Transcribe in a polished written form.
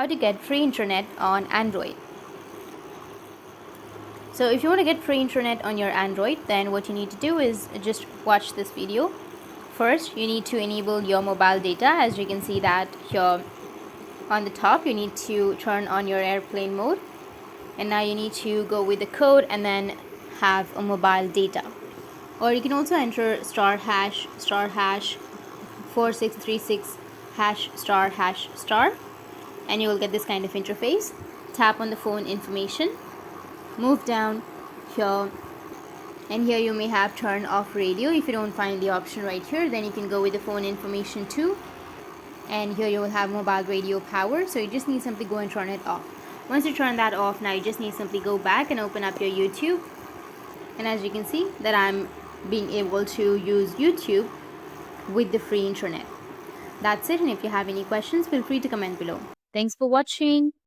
how to get free internet on Android. So if you want to get free internet on your Android, then what you need to do is just watch this video. First, you need to enable your mobile data. As you can see that here on the top, you need to turn on your airplane mode. And now you need to go with the code and then have a mobile data. Or you can also enter star hash 4636 hash star, and you will get this kind of interface. Tap on the phone information, move down here, and here you may have turn off radio. If you don't find the option right here, then you can go with the phone information too, and here you will have mobile radio power. So you just need simply go and turn it off. Once you turn that off, now you just need simply go back and open up your YouTube, and as you can see that I'm being able to use YouTube with the free internet. That's it, and if you have any questions, feel free to comment below. Thanks for watching.